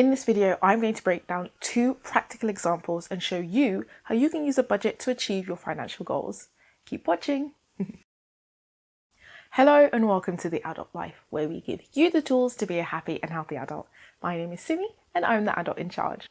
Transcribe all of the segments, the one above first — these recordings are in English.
In this video, I'm going to break down 2 practical examples and show you how you can use a budget to achieve your financial goals. Keep watching. Hello and welcome to The Adult Life, where we give you the tools to be a happy and healthy adult. My name is Simi and I'm the adult in charge.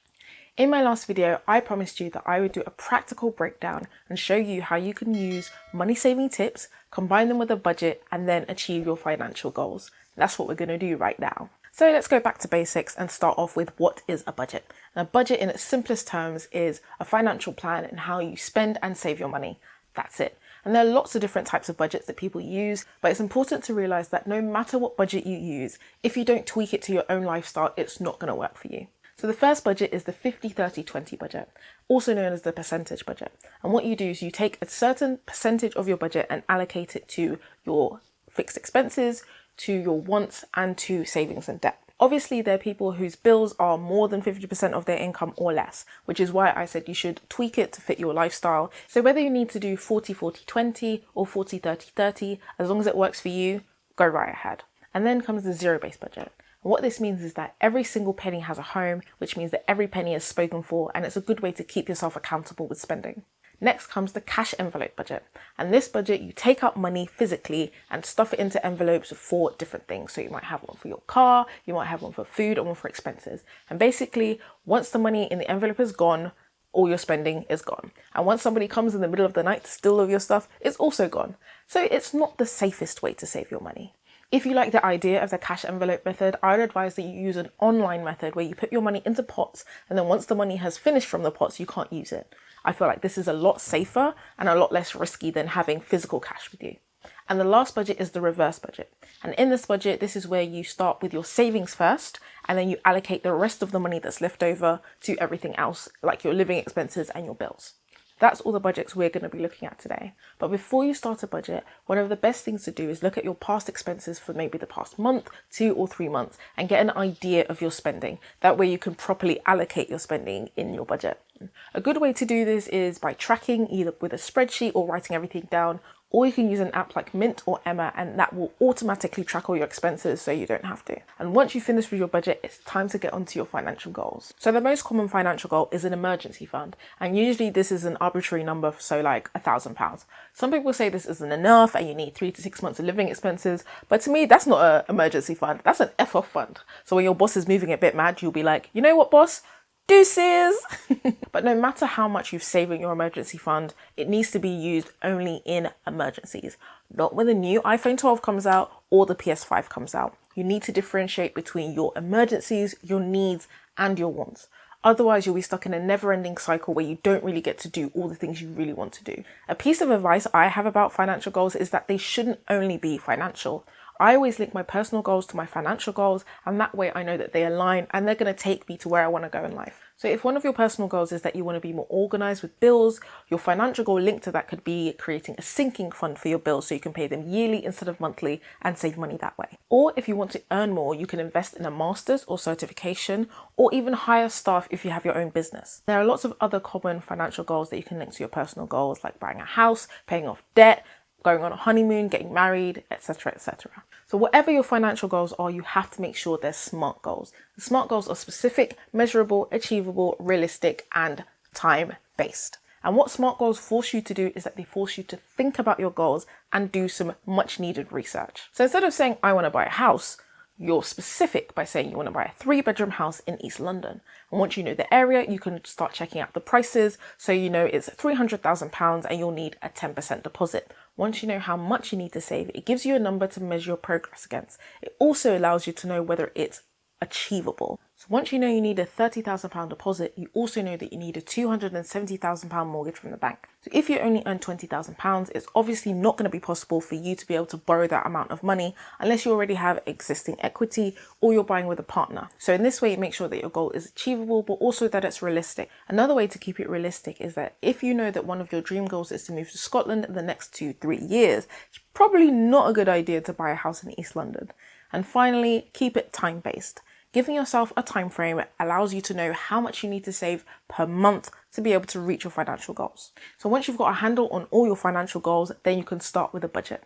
In my last video, I promised you that I would do a practical breakdown and show you how you can use money saving tips, combine them with a budget, and then achieve your financial goals. That's what we're going to do right now. So let's go back to basics and start off with what is a budget. And a budget in its simplest terms is a financial plan and how you spend and save your money. That's it. And there are lots of different types of budgets that people use, but it's important to realize that no matter what budget you use, if you don't tweak it to your own lifestyle, it's not going to work for you. So the first budget is the 50-30-20 budget, also known as the percentage budget. And what you do is you take a certain percentage of your budget and allocate it to your fixed expenses, to your wants, and to savings and debt. Obviously, there are people whose bills are more than 50% of their income or less, which is why I said you should tweak it to fit your lifestyle. So whether you need to do 40-40-20 or 40-30-30, as long as it works for you, go right ahead. And then comes the zero-based budget. And what this means is that every single penny has a home, which means that every penny is spoken for, and it's a good way to keep yourself accountable with spending. Next comes the cash envelope budget. And this budget, you take out money physically and stuff it into envelopes for different things. So you might have one for your car, you might have one for food, and one for expenses. And basically, once the money in the envelope is gone, all your spending is gone. And once somebody comes in the middle of the night to steal all of your stuff, it's also gone. So it's not the safest way to save your money. If you like the idea of the cash envelope method, I would advise that you use an online method where you put your money into pots, and then once the money has finished from the pots, you can't use it. I feel like this is a lot safer and a lot less risky than having physical cash with you. And the last budget is the reverse budget. And in this budget, this is where you start with your savings first, and then you allocate the rest of the money that's left over to everything else, like your living expenses and your bills. That's all the budgets we're going to be looking at today. But before you start a budget, one of the best things to do is look at your past expenses for maybe the past month, 2 or 3 months, and get an idea of your spending. That way you can properly allocate your spending in your budget. A good way to do this is by tracking either with a spreadsheet or writing everything down, or you can use an app like Mint or Emma, and that will automatically track all your expenses so you don't have to. And once you finish with your budget, it's time to get onto your financial goals. So the most common financial goal is an emergency fund. And usually this is an arbitrary number, so like £1,000. Some people say this isn't enough and you need 3 to 6 months of living expenses. But to me, that's not an emergency fund. That's an F-off fund. So when your boss is moving a bit mad, you'll be like, you know what, boss? Deuces! But no matter how much you've saved in your emergency fund, it needs to be used only in emergencies. Not when the new iPhone 12 comes out or the PS5 comes out. You need to differentiate between your emergencies, your needs, and your wants. Otherwise, you'll be stuck in a never-ending cycle where you don't really get to do all the things you really want to do. A piece of advice I have about financial goals is that they shouldn't only be financial. I always link my personal goals to my financial goals, and that way I know that they align and they're going to take me to where I want to go in life. So if one of your personal goals is that you want to be more organized with bills, your financial goal linked to that could be creating a sinking fund for your bills so you can pay them yearly instead of monthly and save money that way. Or if you want to earn more, you can invest in a master's or certification, or even hire staff if you have your own business. There are lots of other common financial goals that you can link to your personal goals, like buying a house, paying off debt, going on a honeymoon, getting married, etc., etc. So whatever your financial goals are, you have to make sure they're SMART goals. The SMART goals are specific, measurable, achievable, realistic, and time-based. And what SMART goals force you to do is that they force you to think about your goals and do some much needed research. So instead of saying, I want to buy a house, you're specific by saying you want to buy a 3-bedroom house in East London. And once you know the area, you can start checking out the prices. So you know it's £300,000 and you'll need a 10% deposit. Once you know how much you need to save, it gives you a number to measure your progress against. It also allows you to know whether it's achievable. So once you know you need a £30,000 deposit, you also know that you need a £270,000 mortgage from the bank. So if you only earn £20,000, it's obviously not going to be possible for you to be able to borrow that amount of money unless you already have existing equity or you're buying with a partner. So in this way, make sure that your goal is achievable, but also that it's realistic. Another way to keep it realistic is that if you know that one of your dream goals is to move to Scotland in the next 2-3 years, it's probably not a good idea to buy a house in East London. And finally, keep it time-based. Giving yourself a time frame allows you to know how much you need to save per month to be able to reach your financial goals. So once you've got a handle on all your financial goals, then you can start with a budget.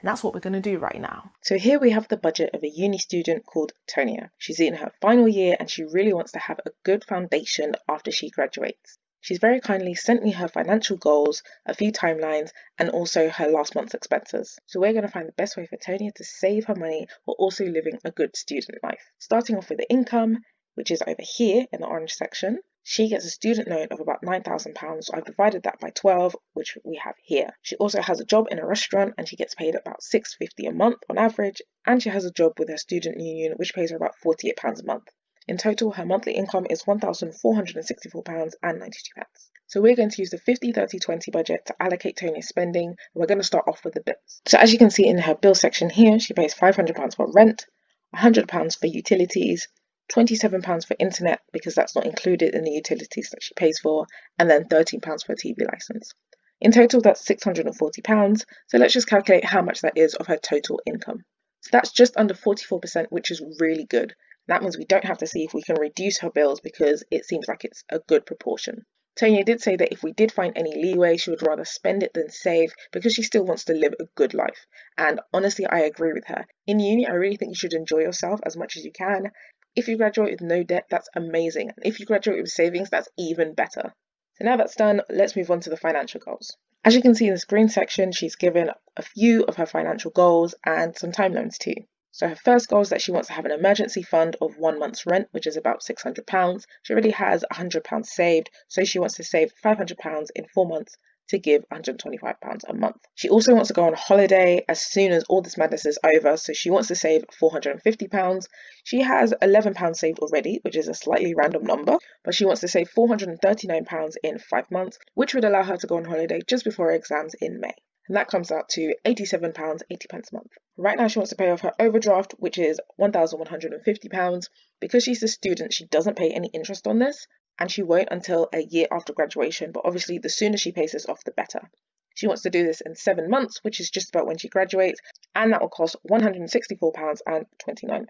And that's what we're going to do right now. So here we have the budget of a uni student called Tonia. She's in her final year and she really wants to have a good foundation after she graduates. She's very kindly sent me her financial goals, a few timelines, and also her last month's expenses. So we're going to find the best way for Tonia to save her money while also living a good student life. Starting off with the income, which is over here in the orange section. She gets a student loan of about £9,000, so I've divided that by 12, which we have here. She also has a job in a restaurant and she gets paid about £6.50 a month on average, and she has a job with her student union which pays her about £48 a month. In total, her monthly income is £1,464.92. So we're going to use the 50-30-20 budget to allocate Tonia's spending, and we're going to start off with the bills. So as you can see in her bill section here, she pays £500 for rent, £100 for utilities, £27 for internet because that's not included in the utilities that she pays for, and then £13 for a TV license. In total, that's £640, so let's just calculate how much that is of her total income. So that's just under 44%, which is really good. That means we don't have to see if we can reduce her bills because it seems like it's a good proportion. Tonia did say that if we did find any leeway, she would rather spend it than save because she still wants to live a good life. And honestly, I agree with her. In uni, I really think you should enjoy yourself as much as you can. If you graduate with no debt, that's amazing. And if you graduate with savings, that's even better. So now that's done, let's move on to the financial goals. As you can see in this green section, she's given a few of her financial goals and some timelines too. So her first goal is that she wants to have an emergency fund of 1 month's rent, which is about £600. She already has £100 saved, so she wants to save £500 in 4 months to give £125 a month. She also wants to go on holiday as soon as all this madness is over, so she wants to save £450. She has £11 saved already, which is a slightly random number, but she wants to save £439 in 5 months, which would allow her to go on holiday just before her exams in May. And that comes out to £87.80 a month. Right now she wants to pay off her overdraft, which is £1,150. Because she's a student, she doesn't pay any interest on this, and she won't until a year after graduation, but obviously the sooner she pays this off, the better. She wants to do this in 7 months, which is just about when she graduates, and that will cost £164.29.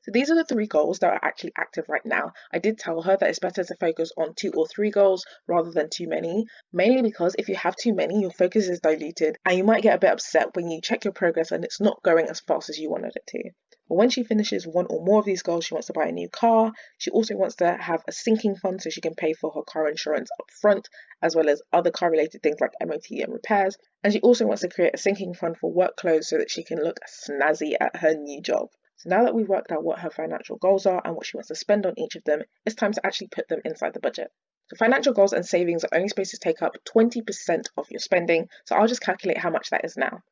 So these are the 3 goals that are actually active right now. I did tell her that it's better to focus on 2 or 3 goals rather than too many, mainly because if you have too many, your focus is diluted and you might get a bit upset when you check your progress and it's not going as fast as you wanted it to. But when she finishes 1 or more of these goals, she wants to buy a new car. She also wants to have a sinking fund so she can pay for her car insurance up front, as well as other car related things like MOT and repairs. And she also wants to create a sinking fund for work clothes so that she can look snazzy at her new job. So now that we've worked out what her financial goals are and what she wants to spend on each of them, it's time to actually put them inside the budget. So financial goals and savings are only supposed to take up 20% of your spending, so I'll just calculate how much that is now.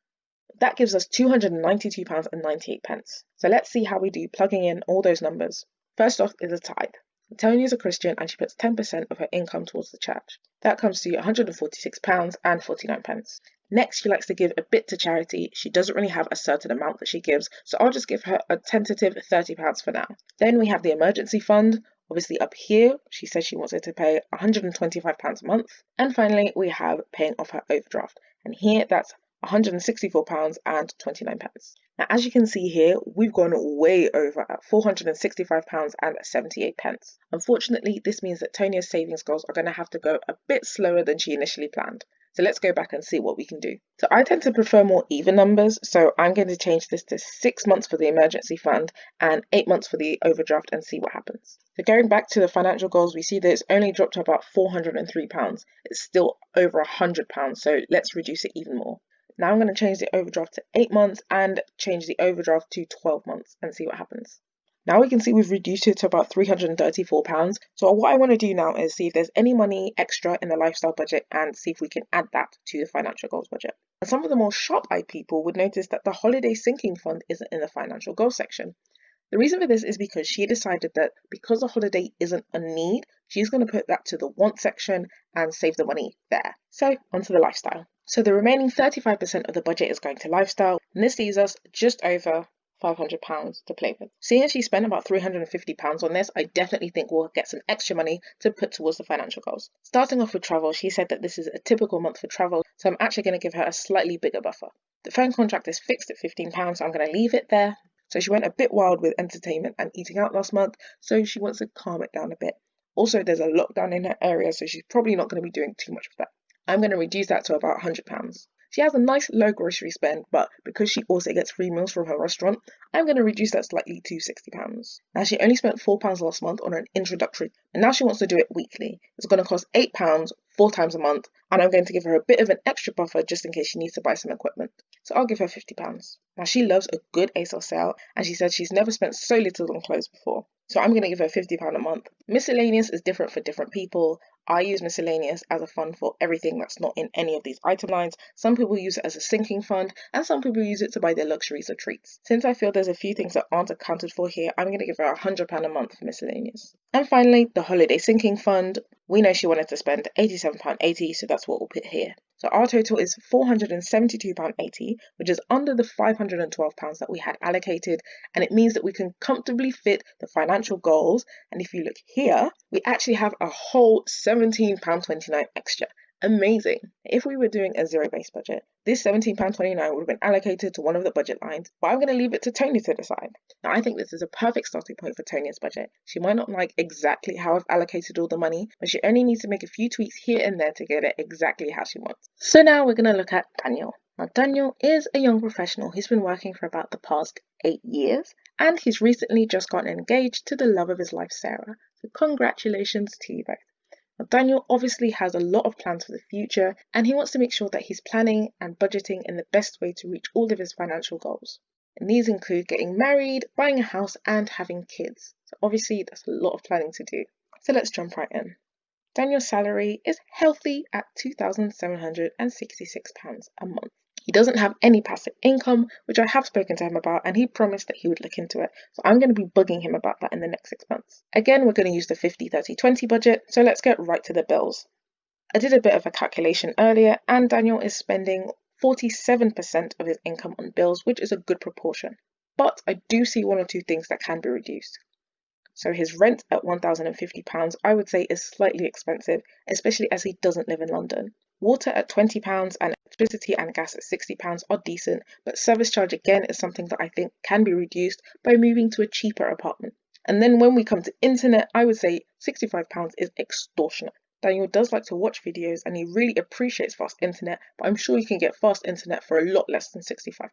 That gives us £292.98. So let's see how we do plugging in all those numbers. First off is a tithe. Tony is a Christian and she puts 10% of her income towards the church. That comes to £146.49. Next, she likes to give a bit to charity. She doesn't really have a certain amount that she gives, so I'll just give her a tentative £30 for now. Then we have the emergency fund. Obviously up here, she says she wants her to pay £125 a month. And finally, we have paying off her overdraft. And here, that's £164.29. Now, as you can see here, we've gone way over at £465.78. Unfortunately, this means that Tonia's savings goals are going to have to go a bit slower than she initially planned. So let's go back and see what we can do. So I tend to prefer more even numbers, so I'm going to change this to 6 months for the emergency fund and 8 months for the overdraft and see what happens. So going back to the financial goals, we see that it's only dropped to about £403. It's still over £100, so let's reduce it even more. Now I'm going to change the overdraft to 8 months and change the overdraft to 12 months and see what happens. Now we can see we've reduced it to about £334. So what I want to do now is see if there's any money extra in the lifestyle budget and see if we can add that to the financial goals budget. And some of the more sharp-eyed people would notice that the holiday sinking fund isn't in the financial goals section. The reason for this is because she decided that because the holiday isn't a need, she's going to put that to the want section and save the money there. So onto the lifestyle. So the remaining 35% of the budget is going to lifestyle, and this leaves us just over £500 to play with. Seeing as she spent about £350 on this, I definitely think we'll get some extra money to put towards the financial goals. Starting off with travel, she said that this is a typical month for travel, so I'm actually going to give her a slightly bigger buffer. The phone contract is fixed at £15, so I'm going to leave it there. So she went a bit wild with entertainment and eating out last month, so she wants to calm it down a bit. Also, there's a lockdown in her area, so she's probably not going to be doing too much of that. I'm going to reduce that to about £100. She has a nice low grocery spend, but because she also gets free meals from her restaurant, I'm going to reduce that slightly to £60. Now, she only spent £4 last month on an introductory, and now she wants to do it weekly. It's going to cost £8 4 times a month, and I'm going to give her a bit of an extra buffer just in case she needs to buy some equipment. So I'll give her £50. Now, she loves a good ASOS sale, and she said she's never spent so little on clothes before. So I'm going to give her £50 a month. Miscellaneous is different for different people. I use miscellaneous as a fund for everything that's not in any of these item lines. Some people use it as a sinking fund, and some people use it to buy their luxuries or treats. Since I feel there's a few things that aren't accounted for here, I'm going to give her £100 a month for miscellaneous. And finally, the holiday sinking fund. We know she wanted to spend £87.80, so that's what we'll put here. So our total is £472.80, which is under the £512 that we had allocated, and it means that we can comfortably fit the financial goals. And if you look here, we actually have a whole £17.29 extra. Amazing. If we were doing a zero-based budget, this £17.29 would have been allocated to one of the budget lines, but I'm going to leave it to Tonia to decide. Now, I think this is a perfect starting point for Tonia's budget. She might not like exactly how I've allocated all the money, but she only needs to make a few tweaks here and there to get it exactly how she wants. So now we're going to look at Daniel. Now, Daniel is a young professional who's been working for about the past 8 years, and he's recently just gotten engaged to the love of his life, Sarah. So congratulations to you both. Now, Daniel obviously has a lot of plans for the future, and he wants to make sure that he's planning and budgeting in the best way to reach all of his financial goals. And these include getting married, buying a house, and having kids. So obviously that's a lot of planning to do. So let's jump right in. Daniel's salary is healthy at £2,766 a month. He doesn't have any passive income, which I have spoken to him about, and he promised that he would look into it. So I'm going to be bugging him about that in the next 6 months. Again, we're going to use the 50-30-20 budget, so let's get right to the bills. I did a bit of a calculation earlier, and Daniel is spending 47% of his income on bills, which is a good proportion. But I do see one or two things that can be reduced. So his rent at £1,050 I would say is slightly expensive, especially as he doesn't live in London. Water at £20 and electricity and gas at £60 are decent, but service charge again is something that I think can be reduced by moving to a cheaper apartment. And then when we come to internet, I would say £65 is extortionate. Daniel does like to watch videos and he really appreciates fast internet, but I'm sure you can get fast internet for a lot less than £65.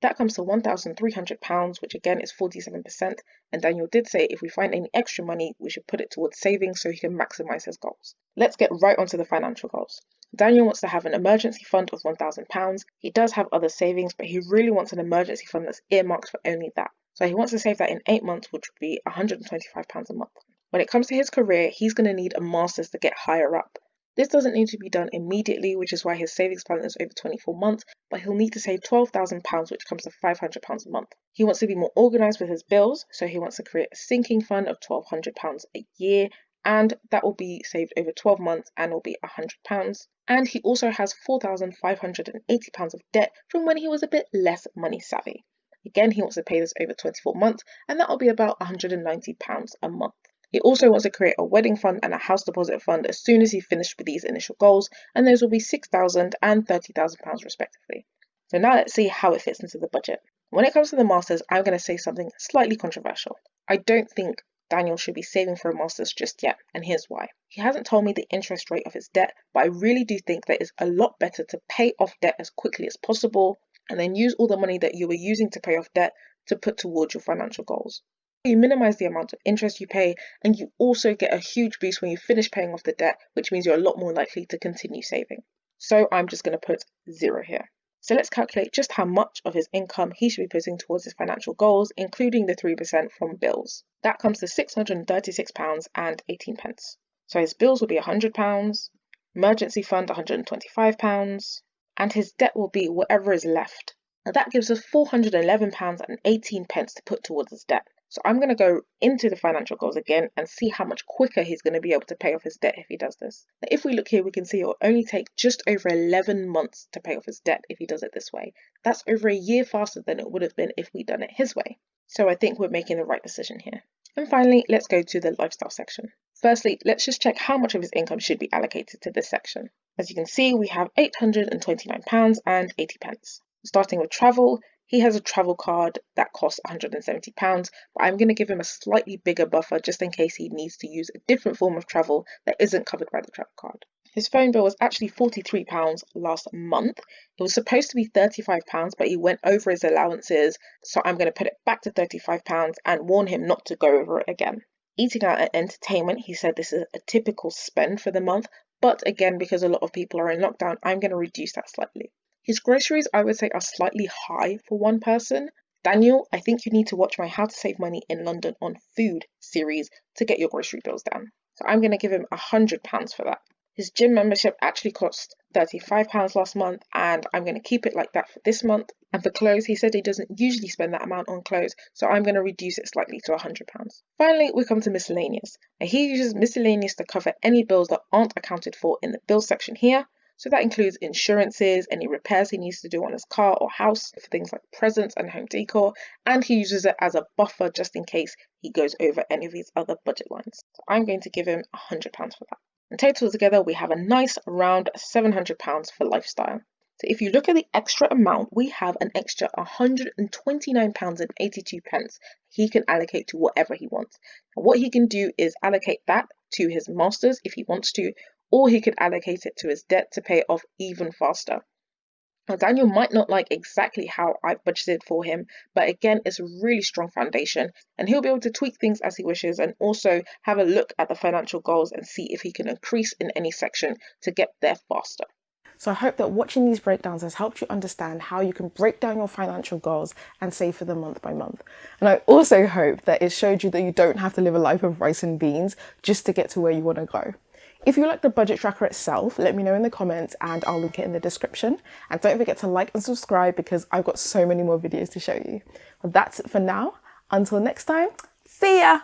That comes to £1,300, which again is 47%, and Daniel did say if we find any extra money, we should put it towards savings so he can maximise his goals. Let's get right onto the financial goals. Daniel wants to have an emergency fund of £1,000. He does have other savings, but he really wants an emergency fund that's earmarked for only that. So he wants to save that in 8 months, which would be £125 a month. When it comes to his career, he's going to need a master's to get higher up. This doesn't need to be done immediately, which is why his savings plan is over 24 months, but he'll need to save £12,000, which comes to £500 a month. He wants to be more organised with his bills, so he wants to create a sinking fund of £1,200 a year, and that will be saved over 12 months and will be £100. And he also has £4,580 of debt from when he was a bit less money savvy. Again, he wants to pay this over 24 months, and that will be about £190 a month. He also wants to create a wedding fund and a house deposit fund as soon as he finished with these initial goals, and those will be £6,000 and £30,000 respectively. So now let's see how it fits into the budget. When it comes to the masters, I'm going to say something slightly controversial. I don't think Daniel should be saving for a masters just yet, and here's why. He hasn't told me the interest rate of his debt, but I really do think that it's a lot better to pay off debt as quickly as possible, and then use all the money that you were using to pay off debt to put towards your financial goals. You minimize the amount of interest you pay, and you also get a huge boost when you finish paying off the debt, which means you're a lot more likely to continue saving. So I'm just going to put 0 here. So let's calculate just how much of his income he should be putting towards his financial goals, including the 3% from bills. That comes to £636 and 18 pence. So his bills will be £100, emergency fund £125, and his debt will be whatever is left. Now that gives us £411 and 18 pence to put towards his debt. So I'm going to go into the financial goals again and see how much quicker he's going to be able to pay off his debt if he does this. Now, if we look here, we can see it will only take just over 11 months to pay off his debt if he does it this way. That's over a year faster than it would have been if we'd done it his way. So I think we're making the right decision here. And finally, let's go to the lifestyle section. Firstly, let's just check how much of his income should be allocated to this section. As you can see, we have £829 and 80 pence. Starting with travel, he has a travel card that costs £170, but I'm going to give him a slightly bigger buffer just in case he needs to use a different form of travel that isn't covered by the travel card. His phone bill was actually £43 last month. It was supposed to be £35, but he went over his allowances, so I'm going to put it back to £35 and warn him not to go over it again. Eating out and entertainment, he said this is a typical spend for the month, but again, because a lot of people are in lockdown, I'm going to reduce that slightly. His groceries, I would say, are slightly high for one person. Daniel, I think you need to watch my How to Save Money in London on Food series to get your grocery bills down. So I'm going to give him £100 for that. His gym membership actually cost £35 last month, and I'm going to keep it like that for this month. And for clothes, he said he doesn't usually spend that amount on clothes, so I'm going to reduce it slightly to £100. Finally, we come to miscellaneous. Now, he uses miscellaneous to cover any bills that aren't accounted for in the bill section here. So that includes insurances, any repairs he needs to do on his car or house, for things like presents and home decor, and he uses it as a buffer just in case he goes over any of his other budget lines. So I'm going to give him £100 for that. In total together, we have a nice round £700 for lifestyle. So if you look at the extra amount, we have an extra £129.82 he can allocate to whatever he wants. And what he can do is allocate that to his masters if he wants to, or he could allocate it to his debt to pay it off even faster. Now, Daniel might not like exactly how I've budgeted for him, but again, it's a really strong foundation, and he'll be able to tweak things as he wishes and also have a look at the financial goals and see if he can increase in any section to get there faster. So I hope that watching these breakdowns has helped you understand how you can break down your financial goals and save for them month by month. And I also hope that it showed you that you don't have to live a life of rice and beans just to get to where you want to go. If you like the budget tracker itself, let me know in the comments and I'll link it in the description. And don't forget to like and subscribe because I've got so many more videos to show you. Well, that's it for now. Until next time, see ya!